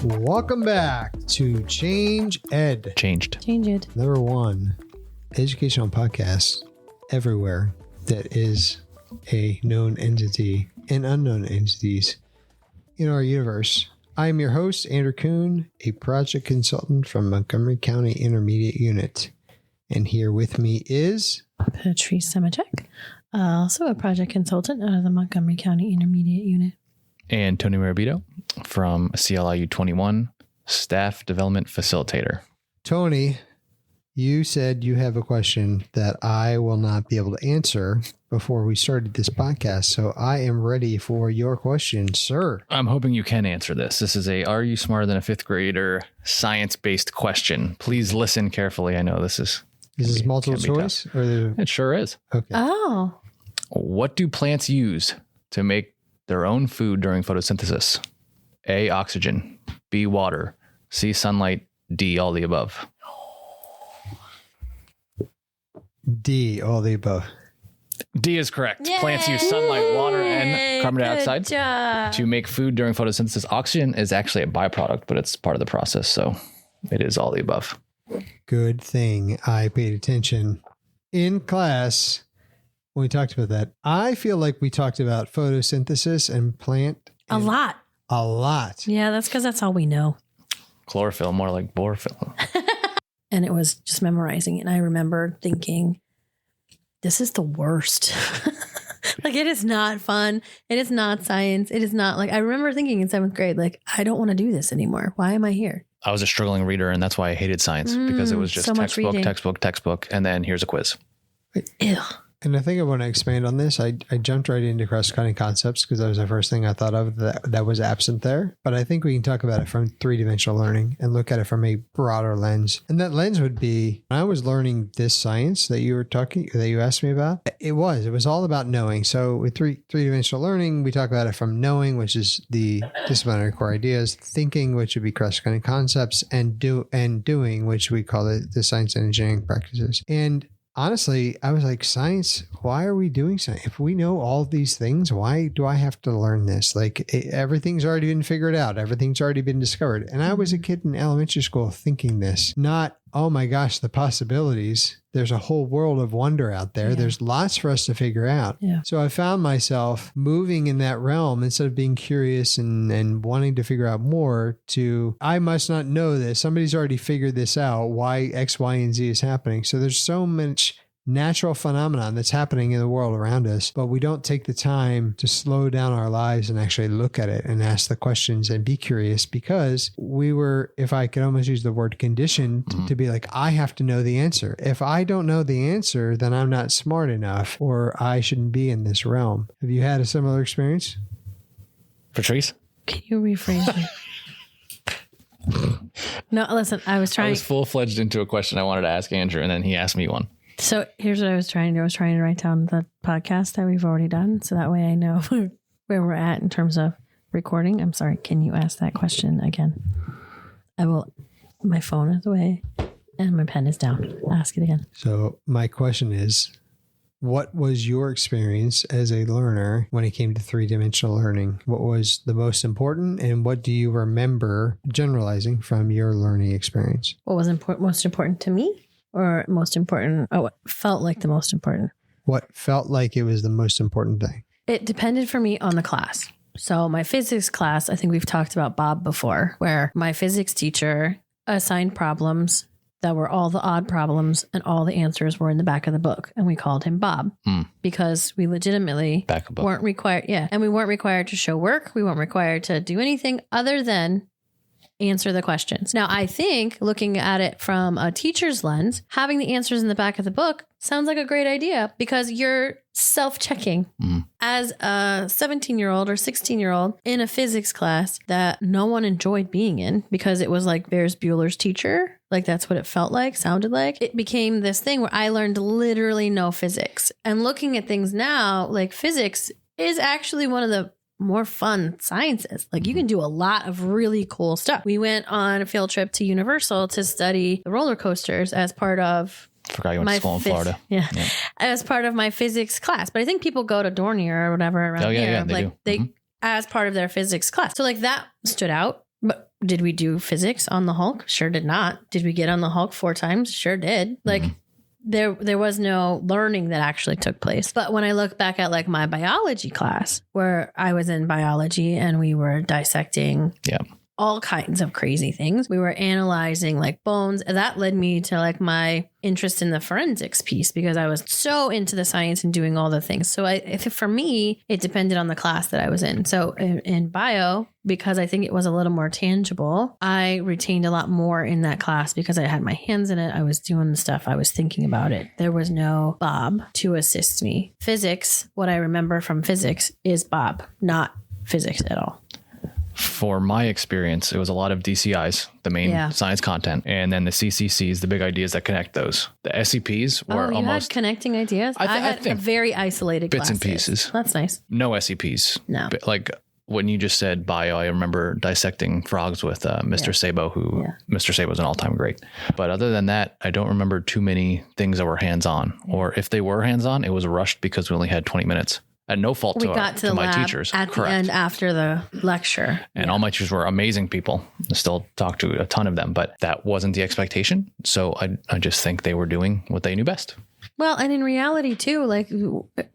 Welcome back to Change Ed. Changed. Change it. Number one educational podcast everywhere that is a known entity and unknown entities in our universe. I am your host, Andrew Kuhn, a project consultant from Montgomery County Intermediate Unit. And here with me is Patrice Semachek, also a project consultant out of the Montgomery County Intermediate Unit. And Tony Marabito from CLIU 21, Staff Development Facilitator. Tony. You said you have a question that I will not be able to answer before we started this podcast. So I am ready for your question, sir. I'm hoping you can answer this. This is a Are You Smarter Than a Fifth Grader science-based question. Please listen carefully. I know this is... Is this multiple choice? It sure is. Okay. Oh. What do plants use to make their own food during photosynthesis? A, oxygen. B, water. C, sunlight. D, all the above. D, all the above. D is correct. Yay! Plants use sunlight, water, and carbon dioxide to make food during photosynthesis. Oxygen is actually a byproduct, but it's part of the process. So it is all the above. Good thing I paid attention in class when we talked about that. I feel like we talked about photosynthesis and plant. A lot. A lot. Yeah, that's because that's all we know. Chlorophyll, more like borophyll. And it was just memorizing it. And I remember thinking, this is the worst. Like, it is not fun. It is not science. It is not like, I remember thinking in seventh grade, like, I don't want to do this anymore. Why am I here? I was a struggling reader, and that's why I hated science, because it was just so much reading. textbook, and then here's a quiz. Ew. And I think I want to expand on this. I jumped right into cross-cutting concepts because that was the first thing I thought of that was absent there. But I think we can talk about it from three-dimensional learning and look at it from a broader lens. And that lens would be, when I was learning this science that you asked me about, it was all about knowing. So with three-dimensional learning, we talk about it from knowing, which is the disciplinary core ideas, thinking, which would be cross-cutting concepts, and doing, which we call it the science and engineering practices. And honestly, I was like, science, why are we doing science? If we know all these things, why do I have to learn this? Like, everything's already been figured out. Everything's already been discovered. And I was a kid in elementary school thinking this, not, oh my gosh, the possibilities. There's a whole world of wonder out there. Yeah. There's lots for us to figure out. Yeah. So I found myself moving in that realm instead of being curious and wanting to figure out more to, I must not know this. Somebody's already figured this out, why X, Y, and Z is happening. So there's so much natural phenomenon that's happening in the world around us, but we don't take the time to slow down our lives and actually look at it and ask the questions and be curious, because we were, if I could almost use the word conditioned, to be like, I have to know the answer. If I don't know the answer, then I'm not smart enough, or I shouldn't be in this realm. Have you had a similar experience? Patrice? Can you rephrase it? No, listen, I was full-fledged into a question I wanted to ask Andrew, and then he asked me one. So here's what I was trying to do. I was trying to write down the podcast that we've already done, so that way I know where we're at in terms of recording. I'm sorry. Can you ask that question again? I will. My phone is away and my pen is down. Ask it again. So my question is, what was your experience as a learner when it came to three-dimensional learning? What was the most important, and what do you remember generalizing from your learning experience? What was most important to me? Or most important, what felt like the most important? What felt like it was the most important thing? It depended for me on the class. So my physics class, I think we've talked about Bob before, where my physics teacher assigned problems that were all the odd problems, and all the answers were in the back of the book. And we called him Bob because we legitimately weren't required. Yeah. And we weren't required to show work. We weren't required to do anything other than answer the questions. Now, I think looking at it from a teacher's lens, having the answers in the back of the book sounds like a great idea, because you're self-checking as a 17-year-old or 16-year-old in a physics class that no one enjoyed being in, because it was like Bears Bueller's teacher. Like, that's what it felt like, sounded like. It became this thing where I learned literally no physics. And looking at things now, like, physics is actually one of the more fun sciences. Like, you can do a lot of really cool stuff. We went on a field trip to Universal to study the roller coasters as part of Forgot you went to school in Florida. Yeah. As part of my physics class. But I think people go to Dornier or whatever around here. They do. As part of their physics class. So like that stood out But did we do physics on the Hulk? Sure did not. Did we get on the Hulk 4 times? Sure did. Like there was no learning that actually took place. But when I look back at like my biology class where I was in biology and we were dissecting all kinds of crazy things. We were analyzing like bones. That led me to like my interest in the forensics piece because I was so into the science and doing all the things. So for me, it depended on the class that I was in. So in bio, because I think it was a little more tangible, I retained a lot more in that class because I had my hands in it. I was doing the stuff. I was thinking about it. There was no Bob to assist me. Physics, what I remember from physics is Bob, not physics at all. For my experience, it was a lot of DCIs, the main science content, and then the CCCs, the big ideas that connect those. The SCPs were you almost had connecting ideas. I had a very isolated bits classes. and pieces. That's nice. No SCPs. No. But like when you just said bio, I remember dissecting frogs with Mr. Sabo, who Mr. Sabo was an all-time great. But other than that, I don't remember too many things that were hands-on. Or if they were hands-on, it was rushed because we only had 20 minutes. At no fault to my teachers. At the end after the lecture. And all my teachers were amazing people. I still talk to a ton of them, but that wasn't the expectation. So I just think they were doing what they knew best. Well, and in reality too, like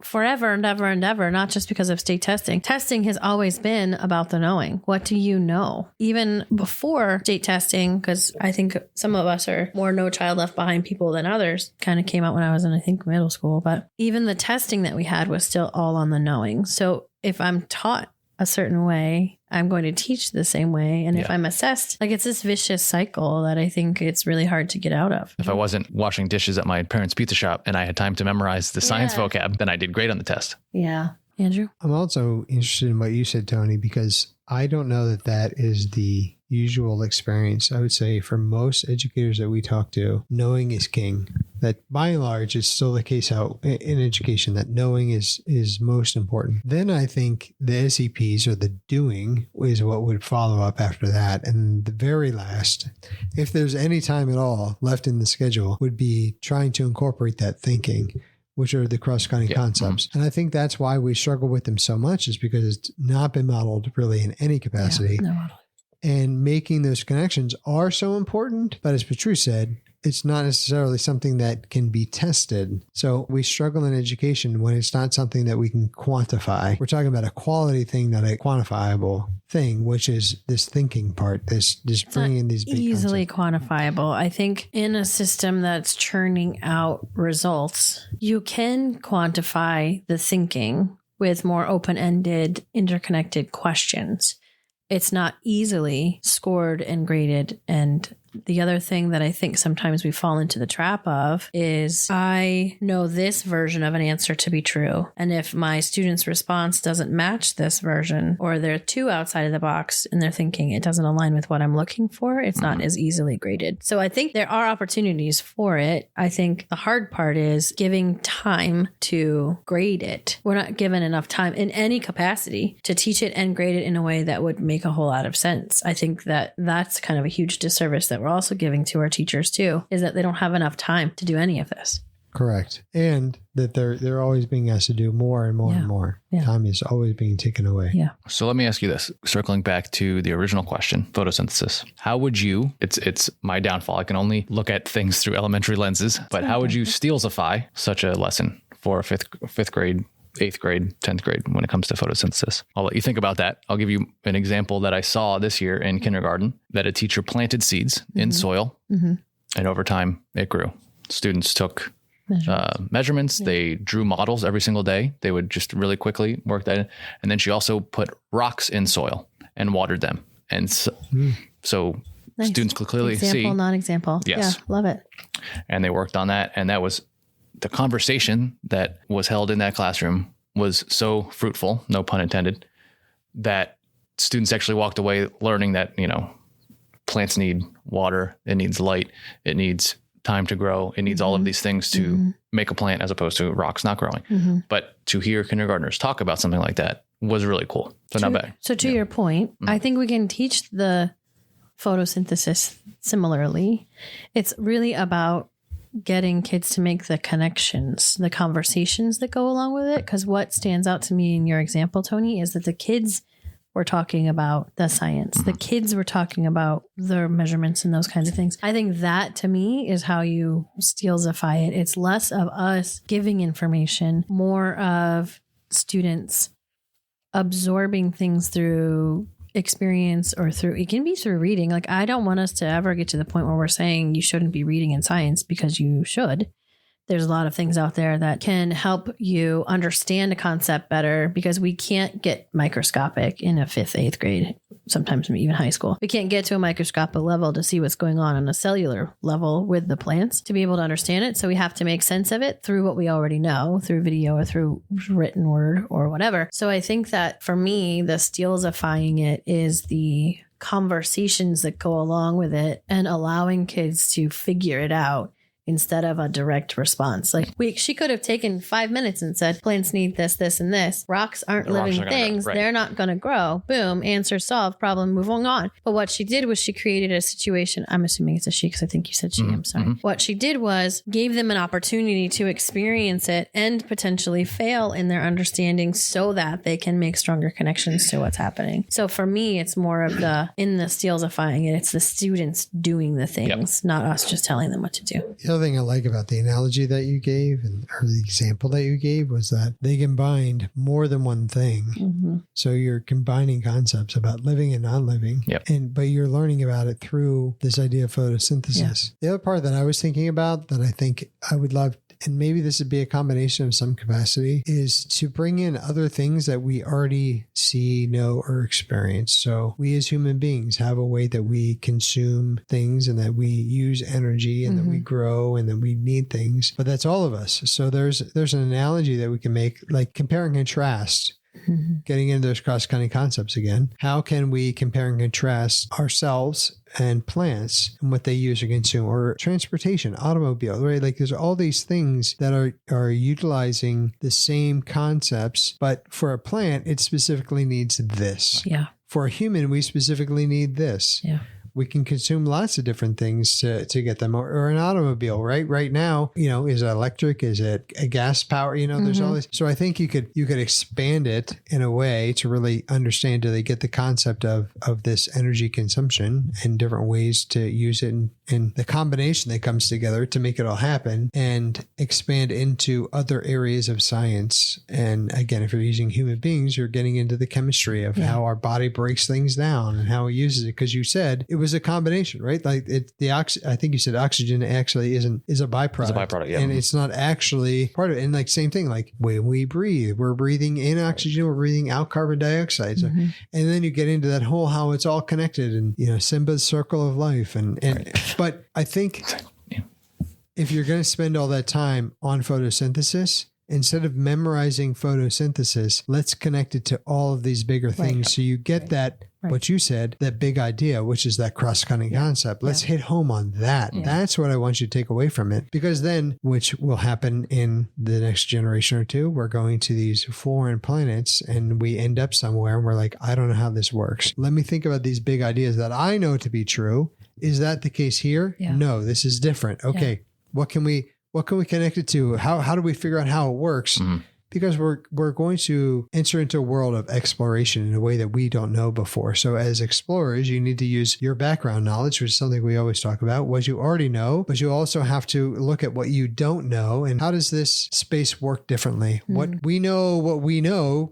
forever and ever and ever, not just because of state testing. Testing has always been about the knowing. What do you know? Even before state testing, because I think some of us are more No Child Left Behind people than others, kind of came out when I was in, I think, middle school. But even the testing that we had was still all on the knowing. So if I'm taught a certain way, I'm going to teach the same way. And if I'm assessed, like it's this vicious cycle that I think it's really hard to get out of. If I wasn't washing dishes at my parents' pizza shop and I had time to memorize the science vocab, then I did great on the test. Yeah. Andrew? I'm also interested in what you said, Tony, because I don't know that is the usual experience. I would say for most educators that we talk to, knowing is king. That by and large is still the case out in education, that knowing is most important. Then I think the SEPs or the doing is what would follow up after that. And the very last, if there's any time at all left in the schedule, would be trying to incorporate that thinking, which are the cross-cutting concepts. And I think that's why we struggle with them so much, is because it's not been modeled really in any capacity. No model. And making those connections are so important. But as Patrice said, it's not necessarily something that can be tested. So we struggle in education when it's not something that we can quantify. We're talking about a quality thing, not a quantifiable thing, which is this thinking part, this just bringing in these big easily concepts. Quantifiable. I think in a system that's churning out results, you can quantify the thinking with more open-ended, interconnected questions. It's not easily scored and graded. And the other thing that I think sometimes we fall into the trap of is I know this version of an answer to be true. And if my student's response doesn't match this version, or they're too outside of the box and they're thinking it doesn't align with what I'm looking for, it's not as easily graded. So I think there are opportunities for it. I think the hard part is giving time to grade it. We're not given enough time in any capacity to teach it and grade it in a way that would make a whole lot of sense. I think that that's kind of a huge disservice that we're also giving to our teachers too, is that they don't have enough time to do any of this. Correct. And that they're always being asked to do more and more and more. Yeah. Time is always being taken away. Yeah. So let me ask you this, circling back to the original question, photosynthesis. How would you, it's my downfall, I can only look at things through elementary lenses, but how would you Steelsify such a lesson for fifth grade, 8th grade, 10th grade when it comes to photosynthesis? I'll let you think about that. I'll give you an example that I saw this year in kindergarten, that a teacher planted seeds in soil, and over time it grew. Students took measurements. They drew models every single day. They would just really quickly work that in. And then she also put rocks in soil and watered them. And so nice. Students could clearly see. Example, non-example. Yes. Yeah, love it. And they worked on that. And that was the conversation that was held in that classroom was so fruitful, no pun intended, that students actually walked away learning that, plants need water, it needs light, it needs time to grow, it needs all of these things to make a plant, as opposed to rocks not growing. But to hear kindergartners talk about something like that was really cool. So not bad. So to your point, I think we can teach the photosynthesis similarly. It's really about getting kids to make the connections, the conversations that go along with it. Because what stands out to me in your example, Tony, is that the kids were talking about the science. The kids were talking about their measurements and those kinds of things. I think that to me is how you Steelsify it. It's less of us giving information, more of students absorbing things through experience or through, it can be through reading. Like, I don't want us to ever get to the point where we're saying you shouldn't be reading in science, because you should. There's a lot of things out there that can help you understand a concept better, because we can't get microscopic in a 5th, 8th grade, sometimes even high school. We can't get to a microscopic level to see what's going on a cellular level with the plants to be able to understand it. So we have to make sense of it through what we already know, through video or through written word or whatever. So I think that for me, the Steelsifying it is the conversations that go along with it and allowing kids to figure it out, instead of a direct response. Like, she could have taken 5 minutes and said, plants need this, this, and this. Rocks aren't living things. Right. They're not going to grow. Boom. Answer solved. Problem moving on. But what she did was she created a situation. I'm assuming it's a she, because I think you said she. I'm sorry. What she did was gave them an opportunity to experience it and potentially fail in their understanding, so that they can make stronger connections to what's happening. So for me, it's more of in the Steelsifying it, it's the students doing the things, not us just telling them what to do. The other thing I like about the analogy that you gave, or the example that you gave, was that they combined more than one thing. So you're combining concepts about living and non-living, but you're learning about it through this idea of photosynthesis. The other part that I was thinking about that I think I would love, and maybe this would be a combination of some capacity, is to bring in other things that we already see, know, or experience. So we as human beings have a way that we consume things, and that we use energy, and that we grow, and that we need things. But that's all of us. So there's an analogy that we can make, like compare and contrast. Getting into those cross-cutting concepts again. How can we compare and contrast ourselves and plants and what they use or consume, or transportation, automobile, right? Like, there's all these things that are utilizing the same concepts, but for a plant, it specifically needs this. For a human, we specifically need this. We can consume lots of different things to get them, or an automobile, right? Right now, is it electric? Is it a gas power? There's all this. So I think you could expand it in a way to really understand, do they get the concept of this energy consumption and different ways to use it, and the combination that comes together to make it all happen, and expand into other areas of science. And again, if you're using human beings, you're getting into the chemistry of how our body breaks things down and how it uses it. Because you said it was a combination, right? Like I think you said oxygen actually is a byproduct. It's a byproduct, and it's not actually part of it. And like same thing, like when we breathe, we're breathing in oxygen, we're breathing out carbon dioxide. So, and then you get into that whole how it's all connected, and Simba's circle of life, and but I think if you're going to spend all that time on photosynthesis, instead of memorizing photosynthesis, let's connect it to all of these bigger things. So you get that, what you said, that big idea, which is that cross-cutting concept. Let's hit home on that. That's what I want you to take away from it. Because then, which will happen in the next generation or two, we're going to these foreign planets, and we end up somewhere and we're like, I don't know how this works. Let me think about these big ideas that I know to be true. Is that the case here? No, this is different. Okay. What can we connect it to? How do we figure out how it works? Because we're going to enter into a world of exploration in a way that we don't know before. So as explorers, you need to use your background knowledge, which is something we always talk about, what you already know, but you also have to look at what you don't know, and how does this space work differently? What we know,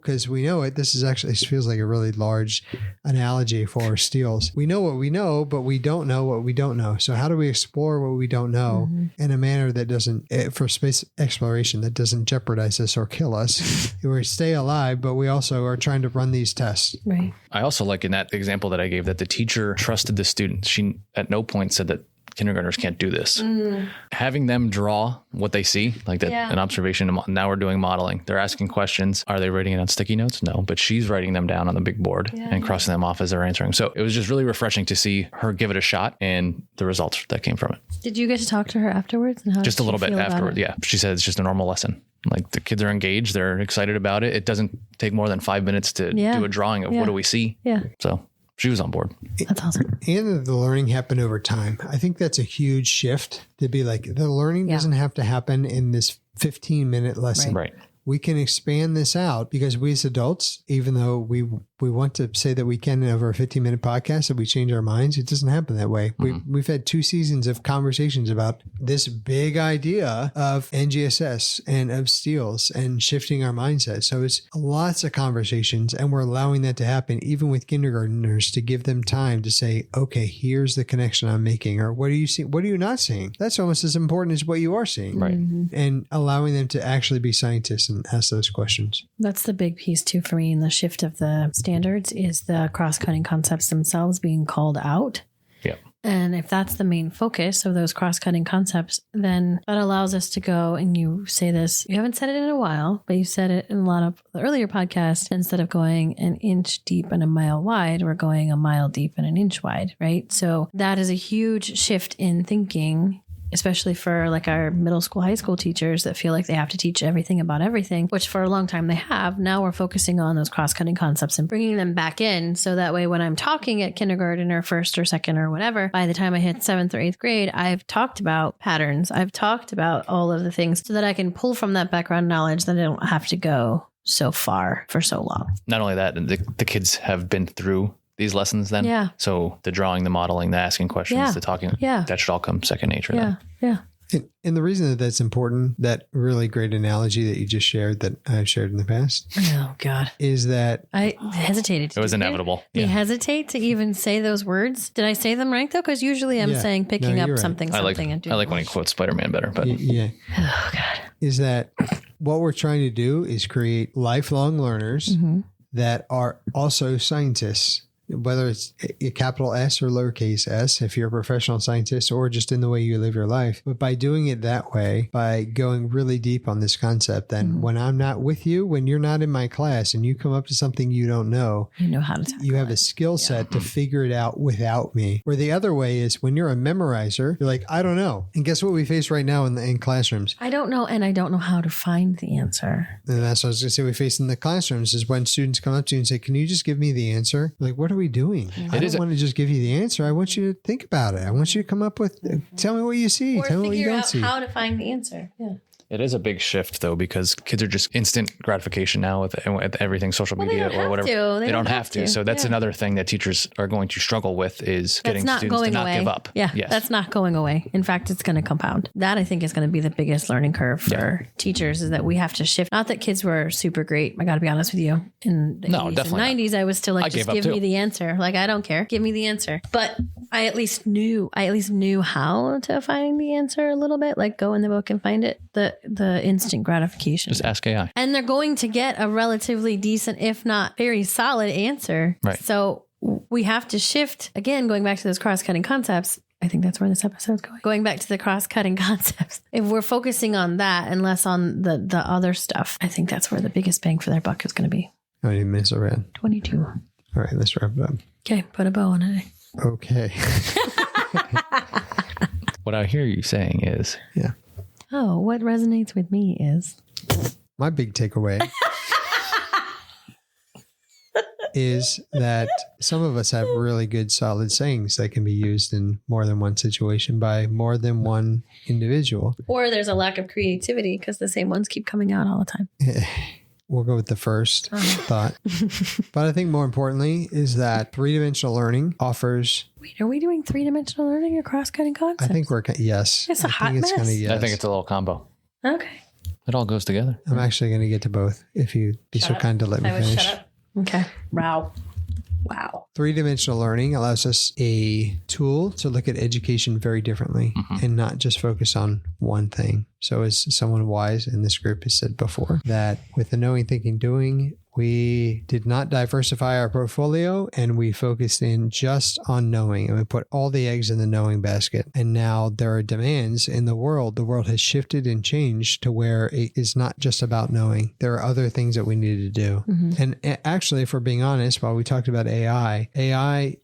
because we know it. This feels like a really large analogy for steels. We know what we know, but we don't know what we don't know. So how do we explore what we don't know in a manner that doesn't, for space exploration, that doesn't jeopardize us or kill us? We stay alive, but we also are trying to run these tests. Right. I also like in that example that I gave that the teacher trusted the student. She at no point said that kindergartners can't do this. Having them draw what they see, like that, an observation. Now we're doing modeling. They're asking questions. Are they writing it on sticky notes? No, but she's writing them down on the big board and crossing them off as they're answering. So it was just really refreshing to see her give it a shot and the results that came from it. Did you get to talk to her afterwards? And how just a little bit afterward. Yeah. She said it's just a normal lesson. Like the kids are engaged. They're excited about it. It doesn't take more than 5 minutes to do a drawing of what do we see. So she was on board. That's awesome. And the learning happened over time. I think that's a huge shift to be like, the learning doesn't have to happen in this 15-minute lesson. Right. we can expand this out, because we as adults, even though we want to say that we can in over a 15-minute podcast, that we change our minds, it doesn't happen that way. We've had 2 seasons of conversations about this big idea of NGSS and of steals and shifting our mindset. So it's lots of conversations, and we're allowing that to happen even with kindergartners, to give them time to say, okay, here's the connection I'm making, or what are you seeing? What are you not seeing? That's almost as important as what you are seeing. Right. And allowing them to actually be scientists and ask those questions. That's the big piece too for me in the shift of the standards, is the cross-cutting concepts themselves being called out. Yeah. And if that's the main focus of those cross-cutting concepts, then that allows us to go, and you say this, you haven't said it in a while, but you said it in a lot of the earlier podcasts, instead of going an inch deep and a mile wide, we're going a mile deep and an inch wide, right? So that is a huge shift in thinking, especially for like our middle school, high school teachers that feel like they have to teach everything about everything, which for a long time they have. Now we're focusing on those cross-cutting concepts and bringing them back in. So that way, when I'm talking at kindergarten or first or second or whatever, by the time I hit 7th or 8th grade, I've talked about patterns. I've talked about all of the things so that I can pull from that background knowledge that I don't have to go so far for so long. Not only that, the kids have been through these lessons then. Yeah. So the drawing, the modeling, the asking questions, the talking, that should all come second nature then. Yeah. And the reason that that's important, that really great analogy that you just shared, that I've shared in the past. Oh, God. Is that I hesitated. It was inevitable. You hesitate to even say those words. Did I say them right, though? Because usually I'm saying picking up right. something. I like and doing when he quotes Spider-Man better, but Yeah. Oh, God. Is that what we're trying to do is create lifelong learners that are also scientists, whether it's a capital S or lowercase s, if you're a professional scientist, or just in the way you live your life. But by doing it that way, by going really deep on this concept, then when I'm not with you, when you're not in my class and you come up to something you don't know, You know how to tackle you have a skill set to figure it out without me. Or the other way is when you're a memorizer, you're like, I don't know. And guess what we face right now in classrooms? I don't know, and I don't know how to find the answer. And that's what I was going to say we face in the classrooms, is when students come up to you and say, can you just give me the answer? Like, what are we doing? I don't want to just give you the answer. I want you to think about it. I want you to come up with, tell me what you see. Tell me what you don't see. How to find the answer. Yeah. it is a big shift though, because kids are just instant gratification now with everything, social media or whatever. They don't have to. So that's another thing that teachers are going to struggle with, is getting students to not give up. Yeah, that's not going away. In fact, it's going to compound. That I think is going to be the biggest learning curve for teachers, is that we have to shift. Not that kids were super great. I got to be honest with you. In the 80s and 90s, I was still like, just give me the answer. Like, I don't care. Give me the answer. But I at least knew how to find the answer a little bit. Like, go in the book and find it. The instant gratification. Just ask AI. And they're going to get a relatively decent, if not very solid answer. Right. So we have to shift, again, going back to those cross-cutting concepts. I think that's where this episode's going. Going back to the cross-cutting concepts. If we're focusing on that and less on the other stuff, I think that's where the biggest bang for their buck is going to be. How many minutes are we at? 22. All right, let's wrap it up. Okay, put a bow on it. Okay. What I hear you saying is... Yeah. Oh, what resonates with me is... My big takeaway is that some of us have really good, solid sayings that can be used in more than one situation by more than one individual. Or there's a lack of creativity because the same ones keep coming out all the time. We'll go with the first thought. But I think more importantly is that three-dimensional learning offers... Wait, are we doing three-dimensional learning or cross-cutting concepts? I think we're... Yes. It's a hot mess. Yes. I think it's a little combo. Okay. It all goes together. I'm actually going to get to both if you'd be so kind to let me finish. Shut up. Okay. Wow. Three-dimensional learning allows us a tool to look at education very differently and not just focus on one thing. So as someone wise in this group has said before, that with the knowing, thinking, doing, we did not diversify our portfolio and we focused in just on knowing, and we put all the eggs in the knowing basket. And now there are demands in the world. The world has shifted and changed to where it is not just about knowing. There are other things that we need to do. And actually, if we're being honest, while we talked about AI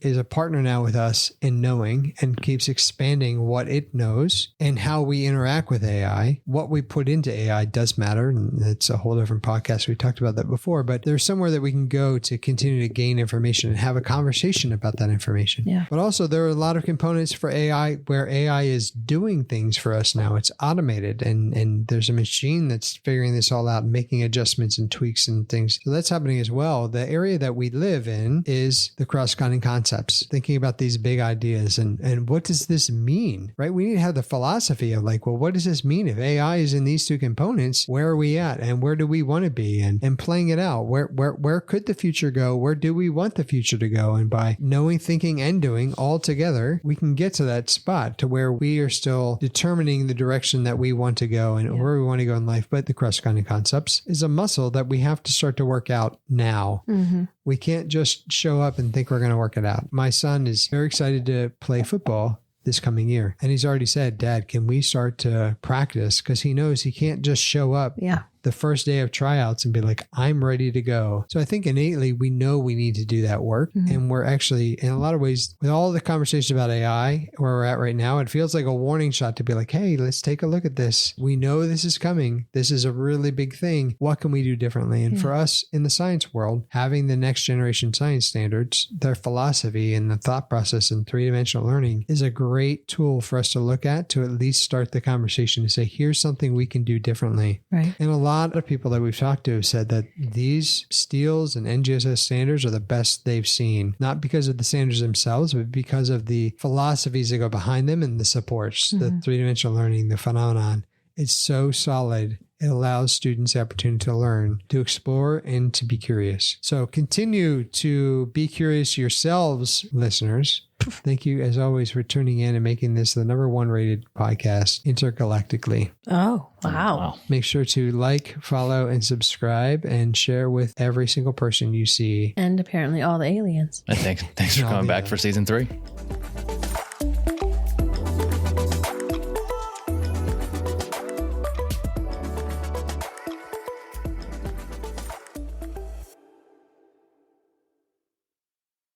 is a partner now with us in knowing and keeps expanding what it knows and how we interact with AI. What we put into AI does matter. And it's a whole different podcast. We talked about that before, but there's somewhere that we can go to continue to gain information and have a conversation about that information. Yeah. But also there are a lot of components for AI where AI is doing things for us now. It's automated and there's a machine that's figuring this all out and making adjustments and tweaks and things. So that's happening as well. The area that we live in is the cross-cutting concepts, thinking about these big ideas and what does this mean, right? We need to have the philosophy of like, well, what does this mean? If AI is in these two components, where are we at and where do we want to be? And playing it out, where could the future go? Where do we want the future to go? And by knowing, thinking, and doing all together, we can get to that spot to where we are still determining the direction that we want to go and where we want to go in life. But the cross-cutting concepts is a muscle that we have to start to work out now. Mm-hmm. We can't just show up and think we're going to work it out. My son is very excited to play football this coming year. And he's already said, Dad, can we start to practice? Because he knows he can't just show up the first day of tryouts and be like, I'm ready to go. So I think innately we know we need to do that work. Mm-hmm. And we're actually, in a lot of ways, with all the conversations about AI, where we're at right now, it feels like a warning shot to be like, hey, let's take a look at this. We know this is coming. This is a really big thing. What can we do differently? And for us in the science world, having the next generation science standards, their philosophy and the thought process and three-dimensional learning is a great tool for us to look at to at least start the conversation to say, here's something we can do differently. Right. And a lot of people that we've talked to have said that these STILS and NGSS standards are the best they've seen, not because of the standards themselves, but because of the philosophies that go behind them and the supports, the three-dimensional learning, the phenomenon. It's so solid. It allows students the opportunity to learn, to explore, and to be curious. So continue to be curious yourselves, listeners. Thank you, as always, for tuning in and making this the #1 rated podcast intergalactically. Oh, wow. Make sure to like, follow, and subscribe and share with every single person you see. And apparently all the aliens. And thanks for coming back for season 3.